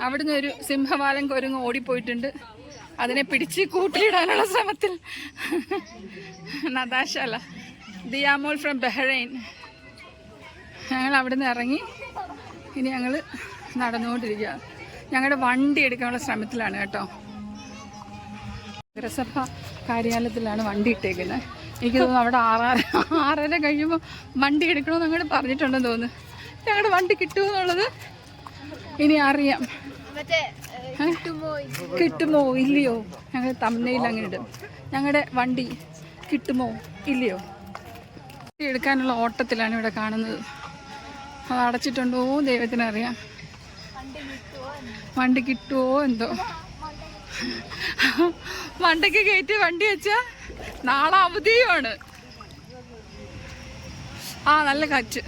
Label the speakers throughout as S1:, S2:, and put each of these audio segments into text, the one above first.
S1: അവിടുന്ന് ഒരു സിംഹവാലൻ കുരങ്ങ് ഓടിപ്പോയിട്ടുണ്ട്. അതിനെ പിടിച്ച് കൂട്ടിലിടാനുള്ള ശ്രമത്തിൽ നതാഷ അല്ല ദിയാമോൾ ഫ്രം ബഹ്റൈൻ. ഞങ്ങൾ അവിടുന്ന് ഇറങ്ങി ഇനി ഞങ്ങൾ നടന്നുകൊണ്ടിരിക്കുക. ഞങ്ങളുടെ വണ്ടി എടുക്കാനുള്ള ശ്രമത്തിലാണ് കേട്ടോ. നഗരസഭ കാര്യാലയത്തിലാണ് വണ്ടി ഇട്ടേക്കുന്നത്. എനിക്ക് തോന്നുന്നു അവിടെ 6:30 കഴിയുമ്പോൾ വണ്ടി എടുക്കണമെന്ന് അങ്ങോട്ട് പറഞ്ഞിട്ടുണ്ടെന്ന് തോന്നുന്നു. ഞങ്ങളുടെ വണ്ടി കിട്ടുമെന്നുള്ളത് ഇനി അറിയാം. കിട്ടുമോ ഇല്ലയോ ഞങ്ങൾ തമ്മിൽ അങ്ങനെ ഇടും. ഞങ്ങളുടെ വണ്ടി കിട്ടുമോ ഇല്ലയോ എടുക്കാനുള്ള ഓട്ടത്തിലാണ് ഇവിടെ കാണുന്നത്. അത് അടച്ചിട്ടുണ്ടോ ദൈവത്തിനറിയാം. വണ്ടി കിട്ടുമോ എന്തോ. വണ്ടിക്ക് കയറ്റി വണ്ടി വെച്ചാൽ നാളെ അവധിയുമാണ്. നല്ല കാറ്റ്.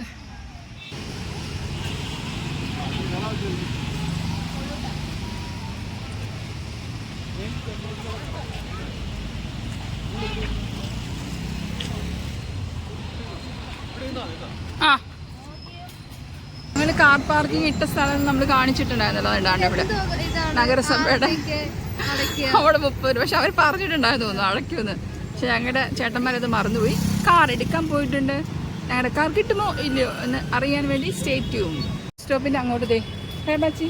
S1: ഞങ്ങൾ കാർ പാർക്കിംഗ് ഇട്ട സ്ഥലം നമ്മൾ കാണിച്ചിട്ടുണ്ടായിരുന്നല്ലോ. ഇടാണ്ട് ഇവിടെ നഗരസഭയുടെ അവിടെ 30 രൂപ. പക്ഷെ അവർ പറഞ്ഞിട്ടുണ്ടായിരുന്നു തോന്നുന്നു അടയ്ക്കുമെന്ന്. പക്ഷെ ഞങ്ങളുടെ ചേട്ടന്മാരത് മറന്നുപോയി. കാർ എടുക്കാൻ പോയിട്ടുണ്ട്. ഞങ്ങളുടെ കാർ കിട്ടുമോ ഇല്ലയോ എന്ന് അറിയാൻ വേണ്ടി സ്റ്റേ ട്യൂൺ. സ്റ്റോപ്പിൻ്റെ അങ്ങോട്ട് ബാച്ചി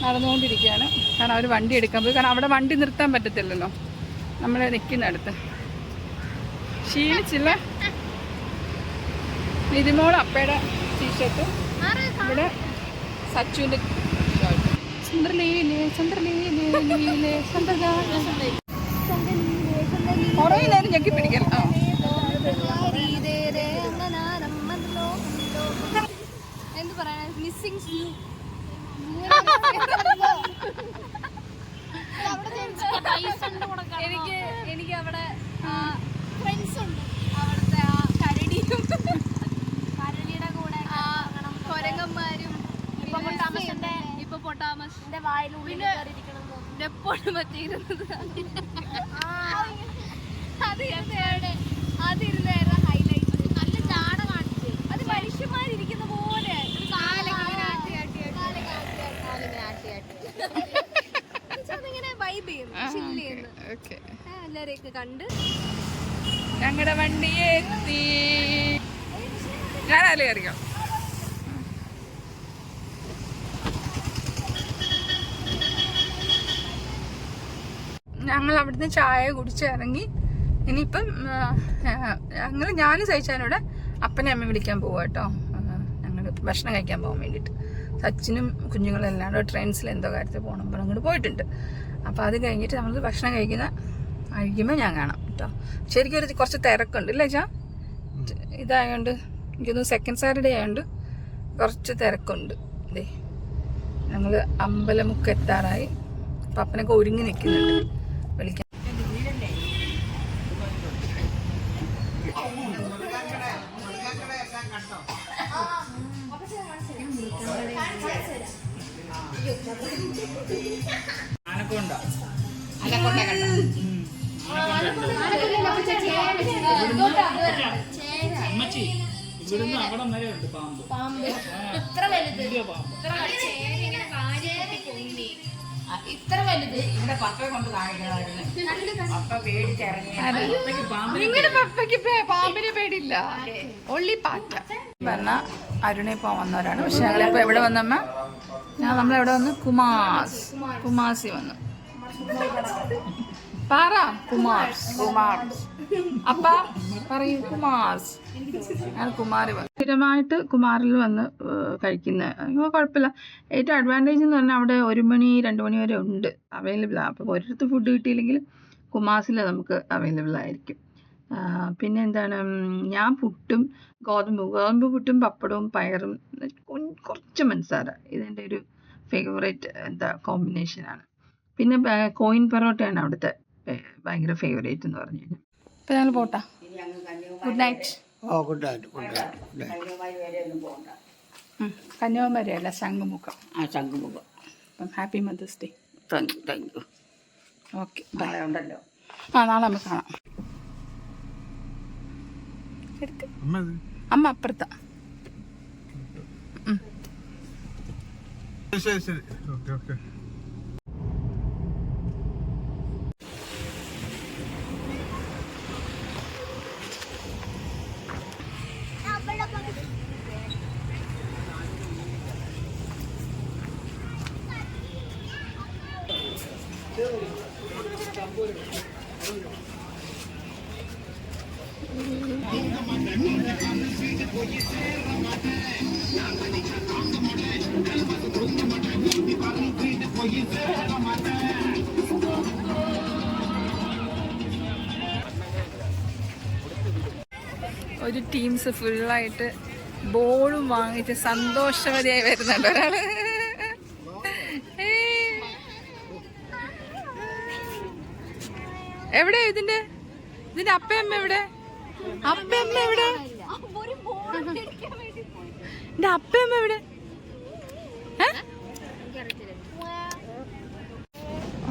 S1: നടന്നുകൊണ്ടിരിക്കുകയാണ്. കാരണം അവർ വണ്ടി എടുക്കാൻ പോയി. കാരണം അവിടെ വണ്ടി നിർത്താൻ പറ്റത്തില്ലല്ലോ നമ്മൾ നിൽക്കുന്നിടത്ത്. ക്ഷീണിച്ചില്ല. നിതിമോൾ അപ്പയുടെ ടീഷർട്ട്, ഇവിടെ സച്ചുവിൻ്റെ കുറേ നേരം ഞെക്കി പിടിക്കണം.
S2: എന്ത് പറയാ മിസ്സിംഗ് എനിക്ക് അവിടെ ഫ്രണ്ട്സ് ഉണ്ട്. അവിടുത്തെ ആ കരടിയുടെ കൂടെ കൊരങ്ങന്മാരും ഹിപ്പോപ്പൊട്ടാമസിന്റെ വായിലുള്ളിൽ എപ്പോഴും പറ്റിയിരുന്നത് അതിരുന്നായിരുന്നു ഹൈലൈറ്റ്. നല്ല ചാട കാണിച്ച് അത് മനുഷ്യന്മാരിരിക്കുന്ന പോലെ അതിങ്ങനെ വൈബ് ചെയ്യുന്നു, ചില്ല് ചെയ്യുന്നു. എല്ലാരെയൊക്കെ കണ്ട്
S1: ഞങ്ങളുടെ വണ്ടിയെ എത്തി. ഞാനല്ലേ അറിയാം. ഞങ്ങൾ അവിടുന്ന് ചായ കുടിച്ചിറങ്ങി. ഇനിയിപ്പം ഞാനും സഹിച്ചാനോടെ അപ്പനെ അമ്മ വിളിക്കാൻ പോവാ കേട്ടോ. ഞങ്ങൾ ഭക്ഷണം കഴിക്കാൻ പോകാൻ വേണ്ടിയിട്ട്. സച്ചിനും കുഞ്ഞുങ്ങളും എല്ലാവരും ട്രെയിൻസിൽ എന്തോ കാര്യത്തിൽ പോകണം അപ്പോൾ അങ്ങോട്ട് പോയിട്ടുണ്ട്. അപ്പോൾ അത് കഴിഞ്ഞിട്ട് നമ്മൾ ഭക്ഷണം കഴിക്കുമ്പോൾ ഞാൻ കാണാം കേട്ടോ. ശരിക്കും കുറച്ച് തിരക്കുണ്ട് ഇല്ലേ ചാ? ഇതായതുകൊണ്ട് എനിക്കൊന്ന് സെക്കൻഡ് സാറ്റർഡേ ആയതുകൊണ്ട് കുറച്ച് തിരക്കുണ്ട്. ഇതേ ഞങ്ങൾ അമ്പലമുക്ക് എത്താറായി. അപ്പം അപ്പനൊക്കെ ഒരുങ്ങി നിൽക്കുന്നുണ്ട് വിളിക്കാൻ. നിങ്ങളുടെ പപ്പയ്ക്ക് പാമ്പിനെ പേടിയില്ല, ഒള്ളി പാറ്റ. പറഞ്ഞ അരുണെ പോകാൻ വന്നവരാണ്. പക്ഷെ ഞങ്ങളിപ്പോ എവിടെ വന്നമ്മ? നമ്മളെവിടെ വന്ന് കുമാസി വന്നു. പറ കുമാർസ്. അപ്പ പറയൂ കുമാർസ്. ഞാൻ കുമാരി വന്നു. സ്ഥിരമായിട്ട് കുമാറിൽ വന്ന് കഴിക്കുന്നത് കുഴപ്പമില്ല. ഏറ്റവും അഡ്വാൻറ്റേജ് എന്ന് പറഞ്ഞാൽ അവിടെ 1 മണി 2 മണി വരെ ഉണ്ട്, അവൈലബിൾ ആണ്. അപ്പോൾ ഒരിടത്ത് ഫുഡ് കിട്ടിയില്ലെങ്കിൽ കുമാസിൽ നമുക്ക് അവൈലബിൾ ആയിരിക്കും. പിന്നെ എന്താണ്, ഞാൻ പുട്ടും ഗോതമ്പ് പുട്ടും പപ്പടവും പയറും കുറച്ച് പഞ്ചസാര, ഇതെൻ്റെ ഒരു ഫേവറേറ്റ് കോമ്പിനേഷനാണ്. പിന്നെ കോയിൻ പൊറോട്ടയാണ് അവിടുത്തെ ഭയങ്കര ഫേവറേറ്റ് എന്ന് പറഞ്ഞു കഴിഞ്ഞാൽ. ഇപ്പം ഞങ്ങൾ പോട്ടാ. Good night.
S3: Good night.
S1: Kanyakumari അല്ല, ശംഖുമുഖം.
S3: ശംഖുമുഖം.
S1: അപ്പം happy mother's day.
S3: Thank you.
S1: Okay,
S3: നാളെ ഉണ്ടല്ലോ.
S1: നാളെ നമുക്ക് കാണാം. അമ്മ അപ്പുറത്താ.
S4: ശരി ശരി ഓക്കെ ഓക്കെ.
S1: ഒരു ടീംസ് ഫുള്ളായിട്ട് ബോളും വാങ്ങിച്ച് സന്തോഷവതിയായി വരുന്നുണ്ട് ഒരാള്. എവിടെ ഇതിന്റെ അപ്പയമ്മ എവിടെ? അപ്പയമ്മ എവിടെ? എന്റെ അപ്പയമ്മ എവിടെ?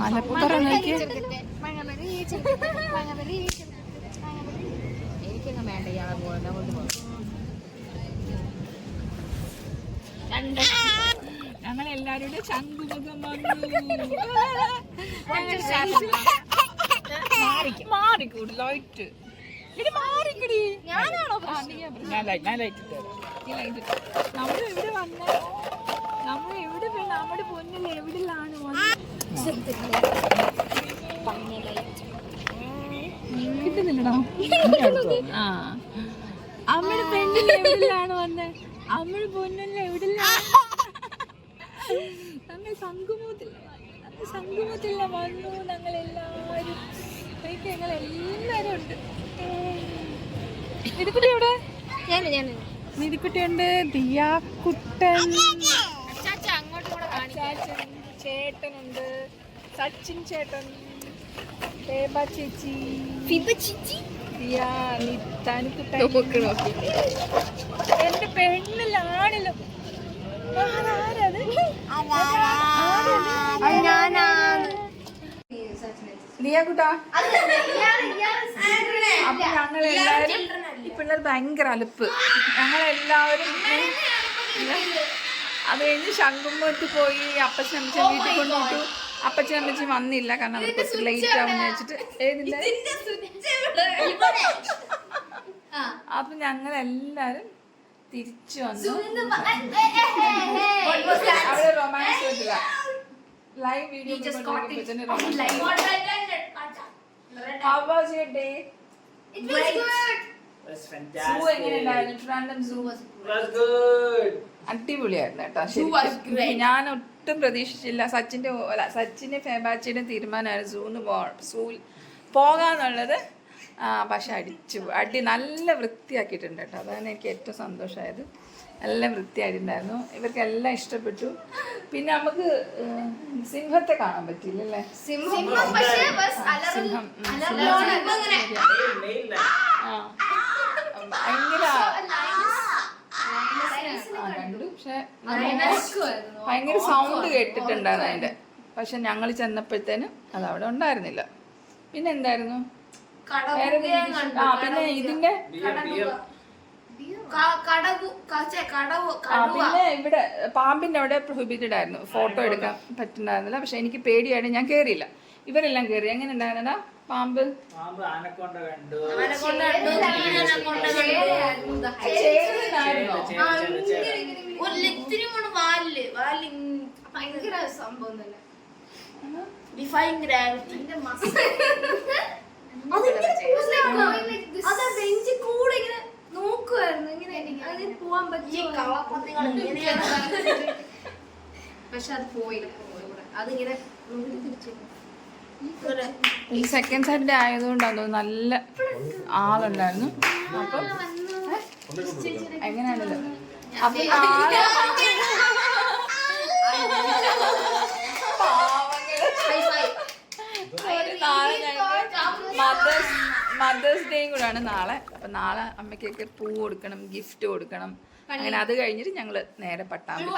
S1: മലപ്പുറം നോക്കി
S2: എനിക്കങ്ങ് വേണ്ട ഇയാളെ കൊണ്ട് പോകും.
S1: ഞങ്ങളെല്ലാരുടെ ശംഖുമുഖം മാറിക്കൂടി ലൈറ്റ് മാറിക്കടി.
S2: ഞാനാണോ
S1: നമ്മളെവിടെ വന്ന നമ്മളെവിടെ നമ്മുടെ പൊന്നിൽ എവിടെയാണ് കിട്ടുന്നില്ലടോ? ആ അമ്മയുടെ പെണ്ണിൽ എവിടെയാണ് വന്നേ? അമ്മയുടെ പൊന്നിൽ എവിടെയാണ്? ഞങ്ങൾ സംഗമത്തില്ല വന്നു. ഞങ്ങളെല്ലാവരും ഞങ്ങളെല്ലാരും ഉണ്ട്. നിധിക്കുട്ടി എവിടെ? നിധിക്കുട്ടിയുണ്ട്, ദിയാക്കുട്ടൻ, അച്ചാച്ചൻ, ചേട്ടനുണ്ട്, സച്ചിൻ ചേട്ടൻ, ബേബ ചേച്ചി, ദിയ, തനുക്കുട്ടൻ, എന്റെ പെണ്ണിലാണല്ലോ. ദിയാക്കുട്ടാ, അപ്പൊ ഞങ്ങളെല്ലാവരും ഈ പിള്ളേർ ഭയങ്കര അലുപ്പ്. ഞങ്ങളെല്ലാവരും അത് കഴിഞ്ഞ് ശംഖുമുഖത്ത് പോയി അപ്പച്ചനമ്മച്ചൻ വീട്ടിൽ കൊണ്ടുപോട്ടു. അപ്പച്ചനമ്മച്ചി വന്നില്ല, കാരണം അവർ കുറച്ച് ലേറ്റ് ആവുമെന്ന് വെച്ചിട്ട് ഏതില്ല. അപ്പൊ ഞങ്ങളെല്ലാരും തിരിച്ചു വന്നു. അവിടെ റൊമാൻസ് ചെയ്തില്ല, live video. How was your day?
S5: It was good.
S3: was
S1: so
S3: fantastic.
S1: എങ്ങനെയുണ്ടായിരുന്നു? ട്രിവാൻഡ്രം സൂ
S3: It was good.
S1: അടിപൊളിയായിരുന്നു കേട്ടോ. ശരിക്കും ഞാൻ ഒട്ടും പ്രതീക്ഷിച്ചില്ല. സച്ചിന്റെ ഫേബാച്ചിയുടെ തീരുമാനമായിരുന്നു സൂന്ന് പോകാന്നുള്ളത്. പക്ഷെ നല്ല വൃത്തിയാക്കിയിട്ടുണ്ട് കേട്ടോ. അതാണ് എനിക്ക് ഏറ്റവും സന്തോഷമായത്. നല്ല വൃത്തിയായിട്ടുണ്ടായിരുന്നു. ഇവർക്കെല്ലാം ഇഷ്ടപ്പെട്ടു. പിന്നെ നമുക്ക് സിംഹത്തെ കാണാൻ പറ്റില്ലല്ലേ? സിംഹം ഭയങ്കര കണ്ടു. പക്ഷെ ഭയങ്കര സൗണ്ട് കേട്ടിട്ടുണ്ടായിരുന്നു അതിന്റെ. പക്ഷെ ഞങ്ങൾ ചെന്നപ്പോഴത്തേന് അത് അവിടെ ഉണ്ടായിരുന്നില്ല. പിന്നെ എന്തായിരുന്നു? പിന്നെ ഇതിന്റെ പിന്നെ ഇവിടെ പാമ്പിന്റെ അവിടെ പ്രൊഹിബിറ്റഡ് ആയിരുന്നു. ഫോട്ടോ എടുക്കാൻ പറ്റുന്നുണ്ടായിരുന്നില്ല. പക്ഷെ എനിക്ക് പേടിയായിട്ട് ഞാൻ കേറിയില്ല. ഇവരെല്ലാം കേറി. എങ്ങനെ ഉണ്ടായിരുന്നടാ പാമ്പ്?
S3: ആനക്കൊണ്ട കണ്ടു.
S2: ഭയങ്കര സംഭവം തന്നെ. Define gravity. ബെഞ്ചിൽ കൂടെ ഇങ്ങനെ നോക്കുമായിരുന്നു. ഇങ്ങനെ അതിന് പോവാൻ പറ്റിയ പക്ഷെ അത് പോയില്ല. അതിങ്ങനെ തിരിച്ചു.
S1: ഈ സെക്കൻഡ് സാറ്റർഡേ ആയതുകൊണ്ടാണ് നല്ല ആളുണ്ടായിരുന്നു. അപ്പം എങ്ങനെയാണല്ലോ. അപ്പൊ മദേഴ്സ് ഡേയും കൂടെയാണ് നാളെ. അപ്പൊ നാളെ അമ്മയ്ക്കൊക്കെ പൂ കൊടുക്കണം, ഗിഫ്റ്റ് കൊടുക്കണം. അങ്ങനെ അത് കഴിഞ്ഞിട്ട് ഞങ്ങള് നേരെ പട്ടാമ്പി.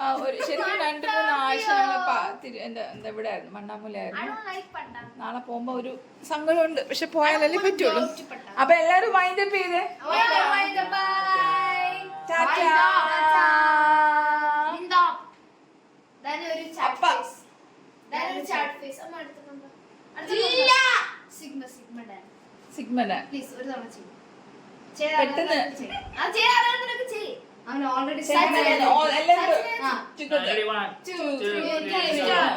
S1: ഓക്കെ, ശരിക്കും 2-3 ആഴ്ച എന്താ ഇവിടെ ആയിരുന്നു, മണ്ണാമൂലയായിരുന്നു. നാളെ പോകുമ്പോ ഒരു സങ്കടമുണ്ട്. പക്ഷെ പോയാലല്ലേ പറ്റുള്ളൂ. അപ്പൊ എല്ലാരും വൈൻഡപ്പ് ചെയ്തേ. ടാറ്റാ.
S5: Then ഒരു chat
S1: Appa.
S5: face. Then ഒരു chat face. അമ്മ അടുത്തുണ്ടോ?
S2: ഇല്ല.
S5: Sigma Dan.
S1: സിഗ്മന
S5: Please ഒരു തവണ ചെയ്യ്.
S1: പെട്ടെന്ന്.
S5: ചെയ്യാറുന്നതൊക്കെ ചെയ്യ്. അവൻ already
S1: Ready, 1, 2, 3.
S5: Two, three, start.